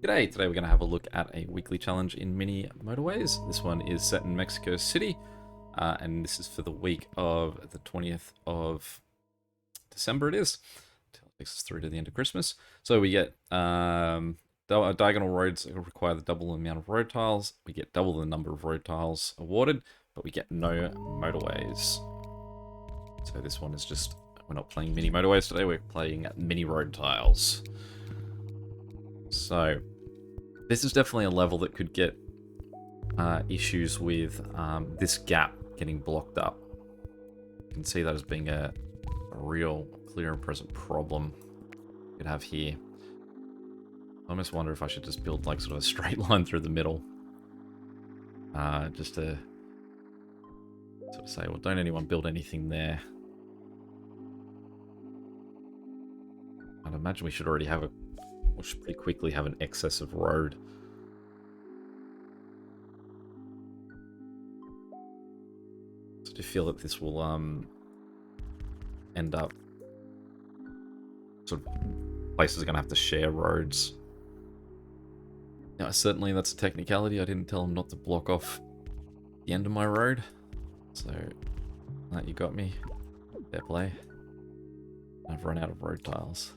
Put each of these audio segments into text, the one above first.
G'day, today we're going to have a look at a weekly challenge in mini motorways. This one is set in Mexico City, and this is for the week of the 20th of December it is. It takes us through to the end of Christmas. So we get diagonal roads that require the double amount of road tiles. We get double the number of road tiles awarded, but we get no motorways. So this one is just, we're not playing mini motorways today, we're playing mini road tiles. So, this is definitely a level that could get issues with this gap getting blocked up. You can see that as being a real clear and present problem you could have here. I almost wonder if I should just build like sort of a straight line through the middle. Just to sort of say, well, don't anyone build anything there. I'd imagine we should already have we should pretty quickly have an excess of road. So do you feel that this will end up sort of places are going to have to share roads? Now, certainly that's a technicality. I didn't tell them not to block off the end of my road. So, that you got me. Fair play. I've run out of road tiles.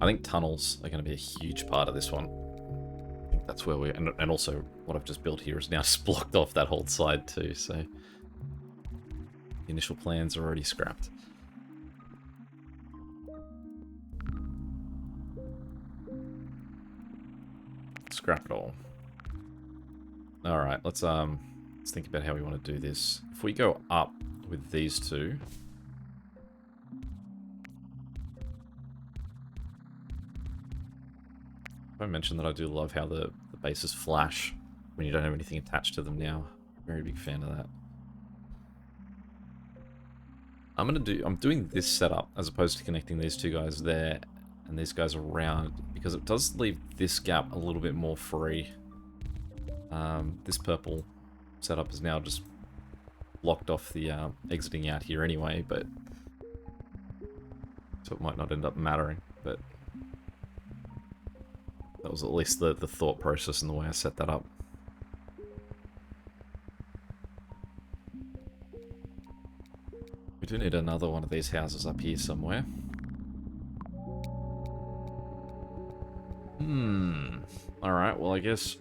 I think tunnels are going to be a huge part of this one. I think that's where we... And also, what I've just built here is now just blocked off that whole side too, so... The initial plans are already scrapped. Scrap it all. Alright, let's think about how we want to do this. If we go up with these two... I mentioned that I do love how the bases flash when you don't have anything attached to them now. Very big fan of that. I'm doing this setup as opposed to connecting these two guys there and these guys around because it does leave this gap a little bit more free. This purple setup is now just blocked off the exiting out here anyway, but so it might not end up mattering, but that was at least the thought process and the way I set that up. We do need another one of these houses up here somewhere. Alright, well I guess...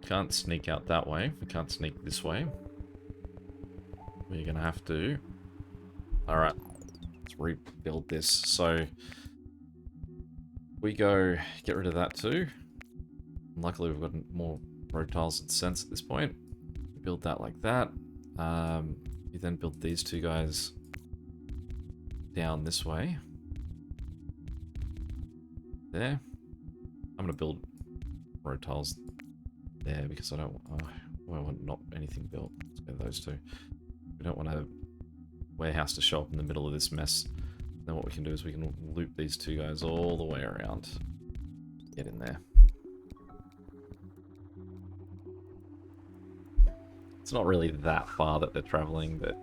Can't sneak out that way. We can't sneak this way. We're gonna have to... Alright. Let's rebuild this. So we go get rid of that too. Luckily we've got more road tiles and sense at this point. Build that like that. You then build these two guys down this way. There. I'm gonna build road tiles there because I don't want not anything built. Let's go those two. We don't want a warehouse to show up in the middle of this mess. Then what we can do is we can loop these two guys all the way around. Get in there. It's not really that far that they're traveling, but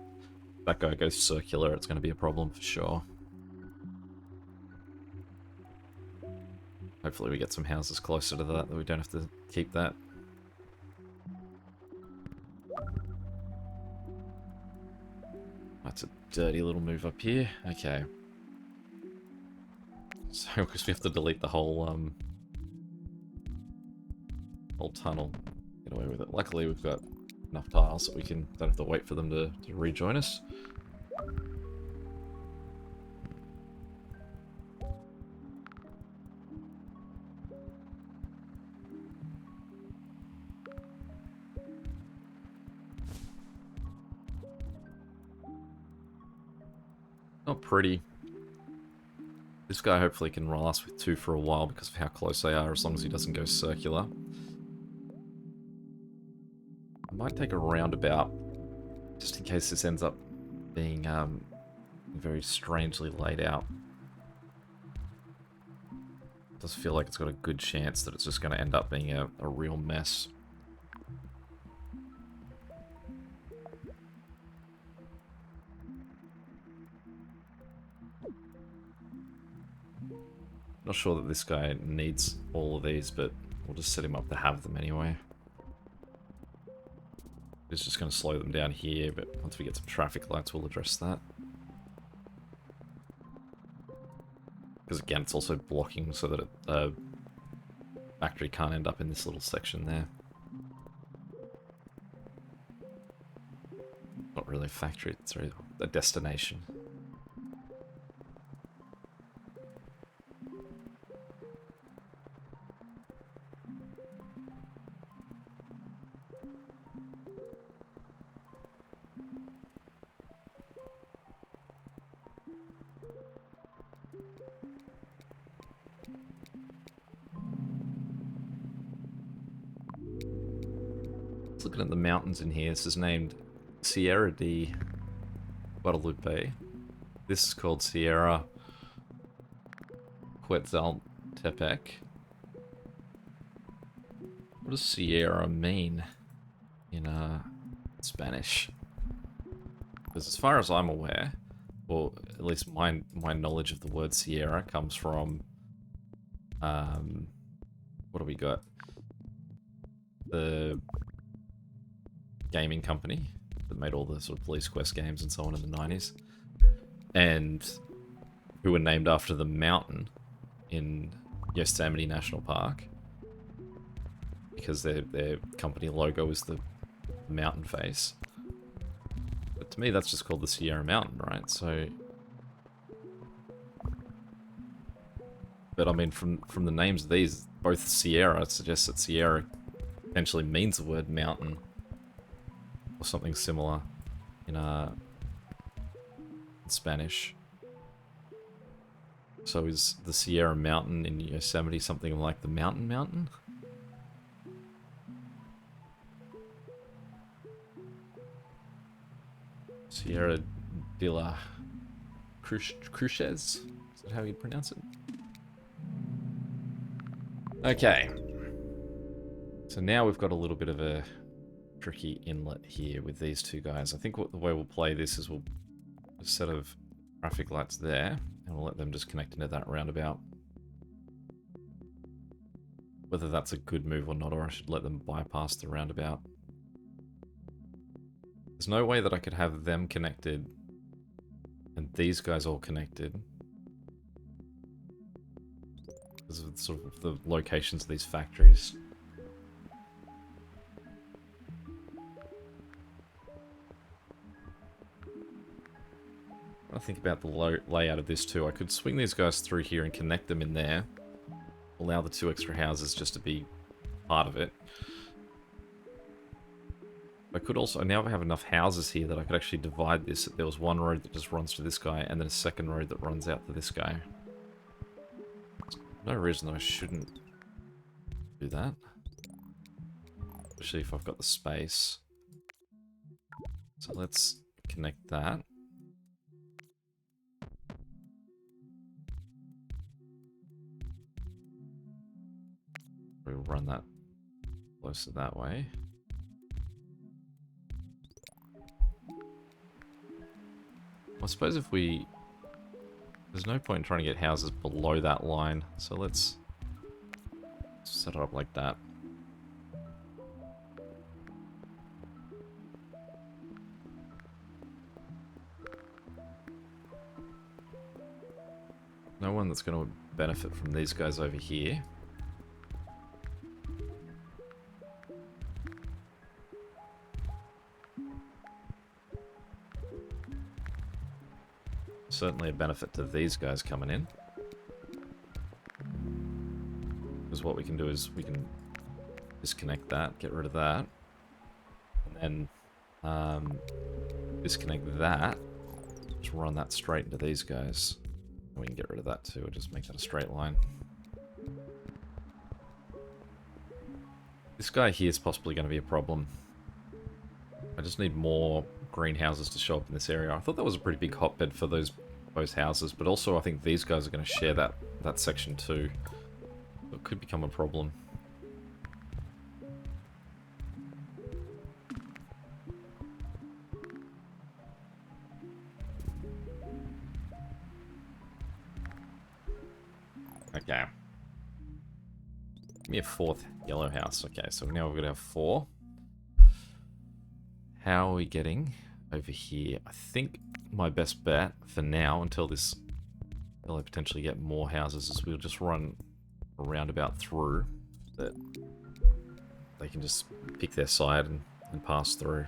if that guy goes circular, it's going to be a problem for sure. Hopefully we get some houses closer to that we don't have to keep that. That's a dirty little move up here. Okay. So, because we have to delete the whole tunnel. Get away with it. Luckily we've got enough tiles that we don't have to wait for them to rejoin us. Not pretty. This guy hopefully can last with two for a while because of how close they are, as long as he doesn't go circular. I might take a roundabout, just in case this ends up being very strangely laid out. It does feel like it's got a good chance that it's just going to end up being a real mess. Not sure that this guy needs all of these, but we'll just set him up to have them anyway. It's just going to slow them down here, but once we get some traffic lights, we'll address that. Because again, it's also blocking so that the factory can't end up in this little section there. Not really a factory, it's a destination. Looking at the mountains in here, this is named Sierra de Guadalupe. This is called Sierra Quetzaltepec. What does Sierra mean in Spanish? Because as far as I'm aware, or at least my knowledge of the word Sierra comes from, what do we got? The gaming company that made all the sort of Police Quest games and so on in the 90s, and who were named after the mountain in Yosemite National Park, because their company logo is the mountain face. But to me, that's just called the Sierra Mountain, right? So, but I mean, from the names of these, both Sierra suggests that Sierra potentially means the word mountain, or something similar in Spanish. So is the Sierra Mountain in Yosemite something like the mountain? Sierra de la Cruces? Is that how you'd pronounce it? Okay. So now we've got a little bit of a tricky inlet here with these two guys. I think the way we'll play this is we'll put a set of traffic lights there, and we'll let them just connect into that roundabout. Whether that's a good move or not, or I should let them bypass the roundabout. There's no way that I could have them connected and these guys all connected, because of sort of the locations of these factories. I think about the layout of this too. I could swing these guys through here and connect them in there. Allow the 2 extra houses just to be part of it. I could also, I now have enough houses here that I could actually divide this. There was one road that just runs to this guy, and then a second road that runs out to this guy. No reason I shouldn't do that. Especially if I've got the space. So let's connect that. We'll run that closer that way. I suppose if we... There's no point in trying to get houses below that line, so let's set it up like that. No one that's going to benefit from these guys over here. Certainly a benefit to these guys coming in. Because what we can do is we can disconnect that, get rid of that, and then disconnect that, just run that straight into these guys. And we can get rid of that too, and just make that a straight line. This guy here is possibly going to be a problem. I just need more greenhouses to show up in this area. I thought that was a pretty big hotbed for those houses, but also I think these guys are going to share that section too. So it could become a problem. Okay. Give me a 4th yellow house. Okay, so now we're going to have 4. How are we getting over here? I think my best bet for now, until I potentially get more houses, is we'll just run a roundabout through that they can just pick their side and pass through.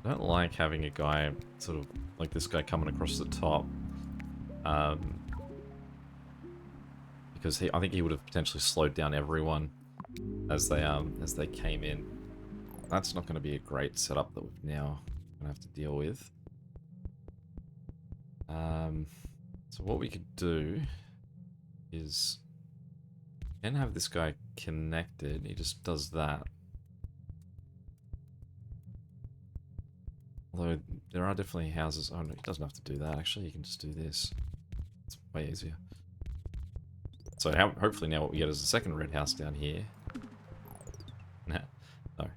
I don't like having a guy, sort of like this guy coming across the top. Because I think he would have potentially slowed down everyone as they came in. That's not going to be a great setup that we're now going to have to deal with. So what we could do is, and have this guy connected. He just does that. Although there are definitely houses. Oh no, he doesn't have to do that. Actually, he can just do this. It's way easier. So hopefully now what we get is a second red house down here. Nah, no.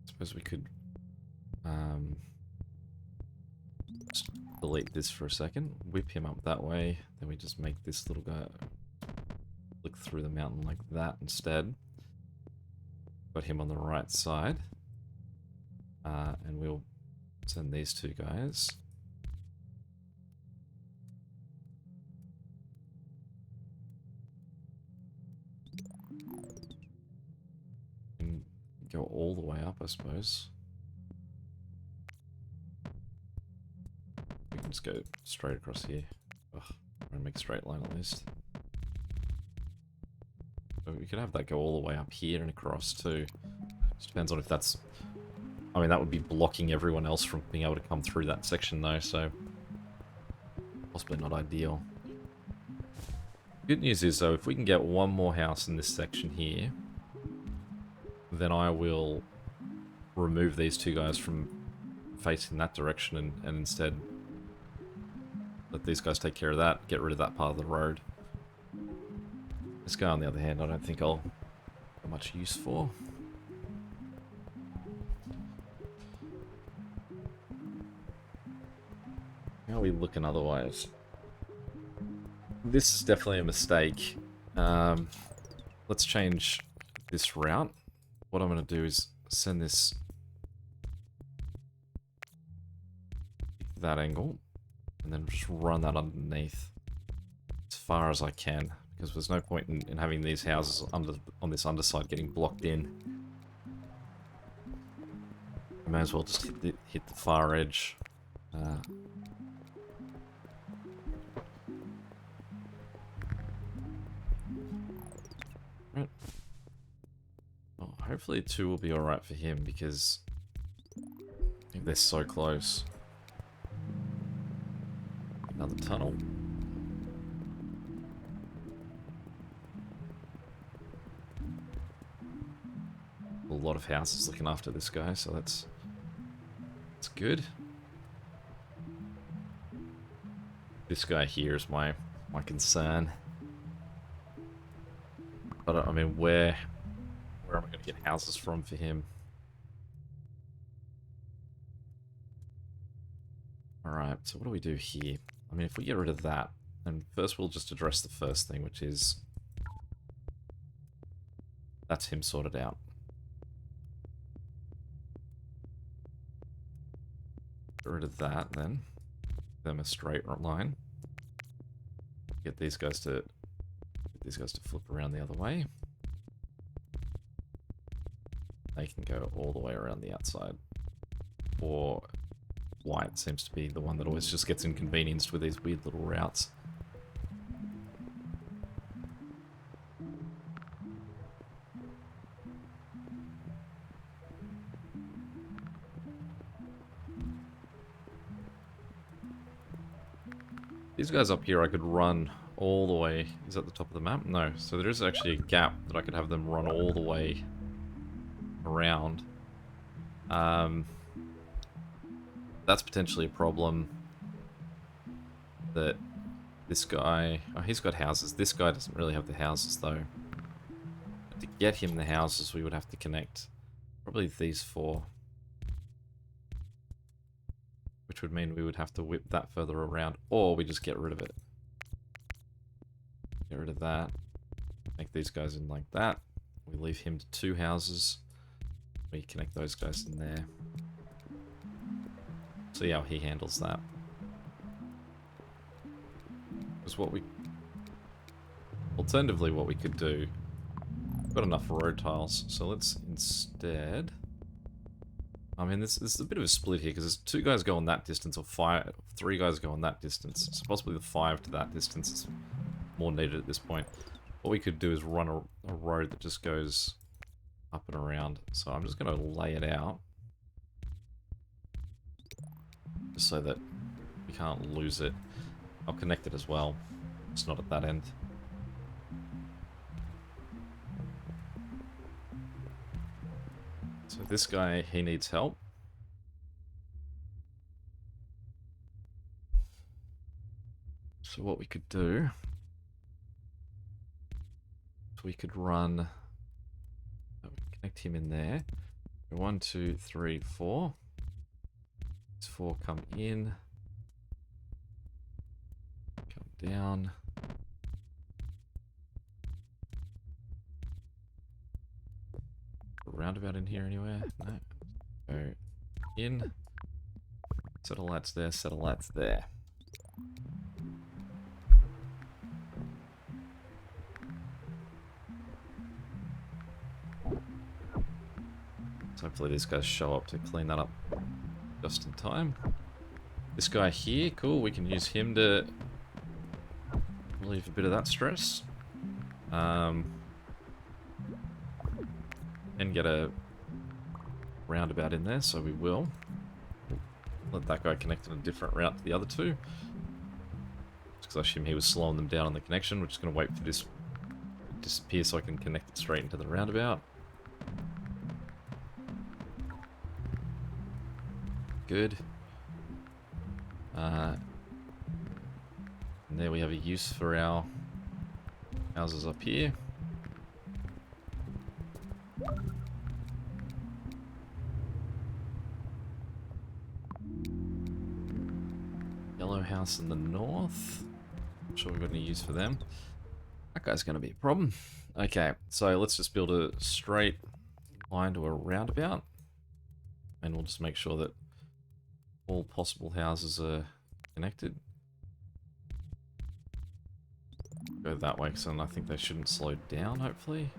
Suppose we could just delete this for a second, whip him up that way, then we just make this little guy look through the mountain like that instead. Got him on the right side, and we'll send these two guys. And go all the way up, I suppose. We can just go straight across here. Ugh, I'm gonna make a straight line at least. We could have that go all the way up here and across too. Just depends on if that's... I mean, that would be blocking everyone else from being able to come through that section though, so... possibly not ideal. Good news is though, if we can get one more house in this section here, then I will remove these two guys from facing that direction and instead let these guys take care of that, get rid of that part of the road. This guy, on the other hand, I don't think I'll have much use for. How are we looking otherwise? This is definitely a mistake. Let's change this route. What I'm going to do is send this that angle and then just run that underneath as far as I can. Because there's no point in having these houses on this underside getting blocked in. I may as well just hit the far edge. Right. Well, hopefully 2 will be alright for him because I think they're so close. Another tunnel. A lot of houses looking after this guy, so that's good. This guy here is my concern. But I mean, where am I going to get houses from for him? Alright, so what do we do here? I mean, if we get rid of that, then first we'll just address the first thing, which is that's him sorted out. Get rid of that, then them a straight line. Get these guys to flip around the other way. They can go all the way around the outside. Or white seems to be the one that always just gets inconvenienced with these weird little routes. These guys up here I could run all the way... Is that the top of the map? No. So there is actually a gap that I could have them run all the way around. That's potentially a problem. That this guy... Oh, he's got houses. This guy doesn't really have the houses, though. But to get him the houses, we would have to connect probably these 4. Which would mean we would have to whip that further around, or we just get rid of it. Get rid of that. Make these guys in like that. We leave him to 2 houses. We connect those guys in there. See how he handles that. Because what we... Alternatively, what we could do... We've got enough road tiles, so let's instead... I mean, this is a bit of a split here, because there's 2 guys go on that distance, or 3 guys go on that distance. So possibly the 5 to that distance is more needed at this point. What we could do is run a road that just goes up and around. So I'm just going to lay it out. Just so that we can't lose it. I'll connect it as well. It's not at that end. So this guy, he needs help. So what we could do... We could run... Connect him in there. 1, 2, 3, 4. These 4 come in. Come down. Roundabout in here anywhere? No. Go in. Set of lights there, set of lights there. So hopefully these guys show up to clean that up just in time. This guy here, cool, we can use him to relieve a bit of that stress. And get a roundabout in there, so we will. Let that guy connect on a different route to the other 2. Just because I assume he was slowing them down on the connection. We're just going to wait for this to disappear so I can connect it straight into the roundabout. Good. And there we have a use for our houses up here. Yellow house in the north. Not sure we've got any use for them. That guy's going to be a problem. Okay, so let's just build a straight line to a roundabout. And we'll just make sure that all possible houses are connected. Go that way, because then I think they shouldn't slow down, hopefully.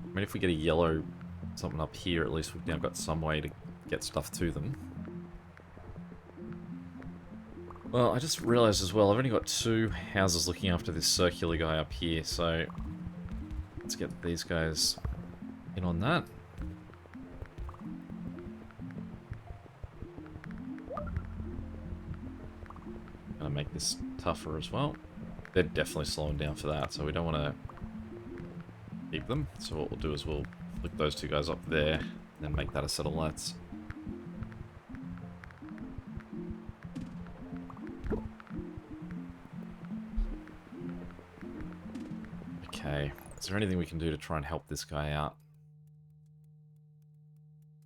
I mean, if we get a yellow something up here, at least we've now got some way to get stuff to them. Well, I just realised as well, I've only got 2 houses looking after this circular guy up here, so let's get these guys in on that. Gonna make this tougher as well. They're definitely slowing down for that, so we don't want to keep them. So what we'll do is we'll flick those 2 guys up there, and then make that a set of lights. Okay, is there anything we can do to try and help this guy out?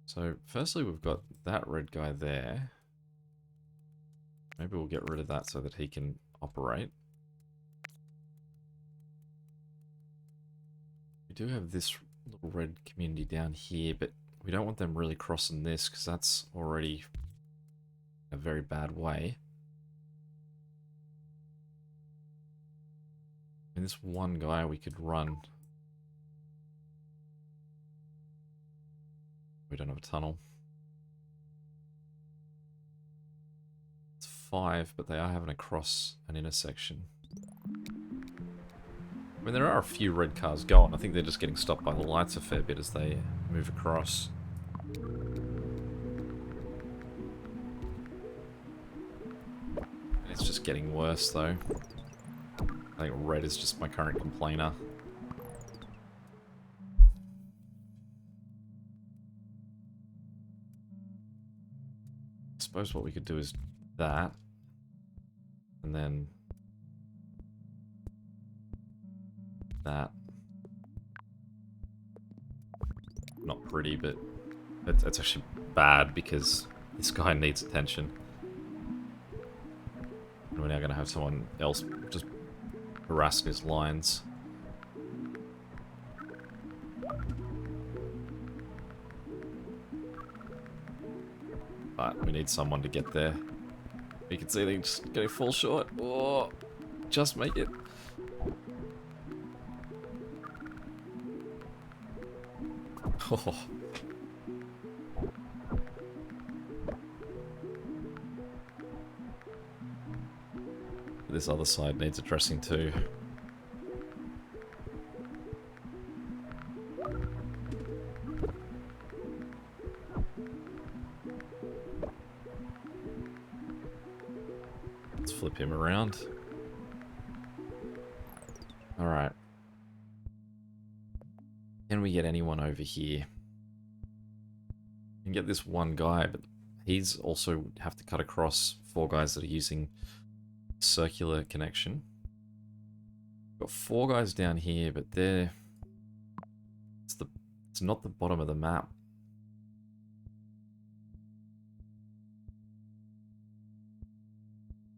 So, firstly we've got that red guy there. Maybe we'll get rid of that so that he can operate. We do have this little red community down here, but we don't want them really crossing this because that's already a very bad way. I mean, this one guy we could run. We don't have a tunnel. It's 5, but they are having to cross an intersection. mean, there are a few red cars going. I think they're just getting stopped by the lights a fair bit as they move across. It's just getting worse, though. I think red is just my current complainer. I suppose what we could do is that. And then that. Not pretty, but it's actually bad because this guy needs attention. And we're now going to have someone else just harassing his lines. But we need someone to get there. You can see they just going to fall short. Oh, just make it. Oh. This other side needs addressing too. Let's flip him around. Alright. Can we get anyone over here? We can get this one guy, but he's also have to cut across 4 guys that are using circular connection. Got 4 guys down here, but they're... It's not the bottom of the map.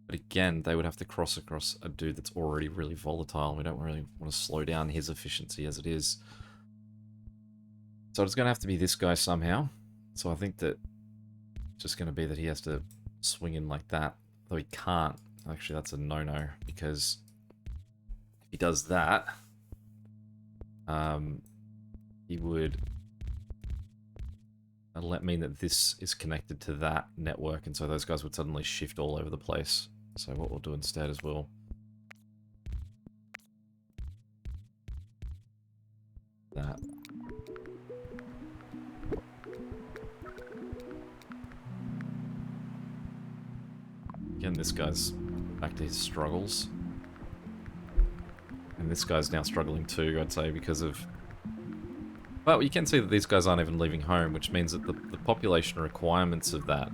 But again, they would have to cross across a dude that's already really volatile. We don't really want to slow down his efficiency as it is. So it's going to have to be this guy somehow. So I think that it's just going to be that he has to swing in like that. Though he can't. Actually, that's a no-no, because if he does that, he would mean that this is connected to that network, and so those guys would suddenly shift all over the place. So what we'll do instead is we'll that. Again, this guy's back to his struggles. And this guy's now struggling too, I'd say, because of... Well, you can see that these guys aren't even leaving home, which means that the population requirements of that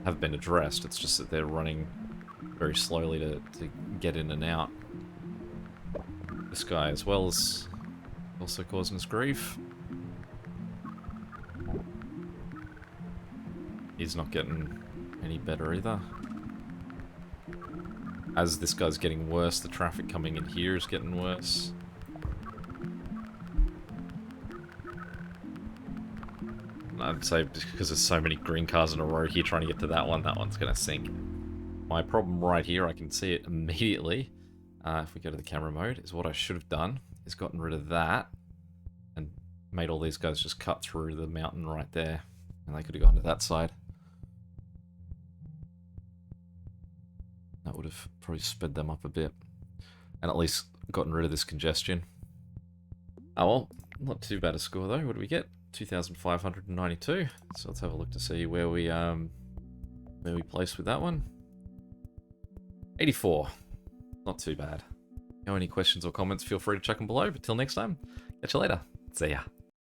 have been addressed. It's just that they're running very slowly to get in and out. This guy as well is also causing us grief. He's not getting any better either. As this guy's getting worse, the traffic coming in here is getting worse. I'd say because there's so many green cars in a row here trying to get to that one's going to sink. My problem right here, I can see it immediately, if we go to the camera mode, is what I should have done is gotten rid of that and made all these guys just cut through the mountain right there, and they could have gone to that side. That would have probably sped them up a bit, and at least gotten rid of this congestion. Oh well, not too bad a score though. What do we get? 2,592. So let's have a look to see where we placed with that one. 84. Not too bad. If you have any questions or comments, feel free to chuck them below. But till next time, catch you later. See ya.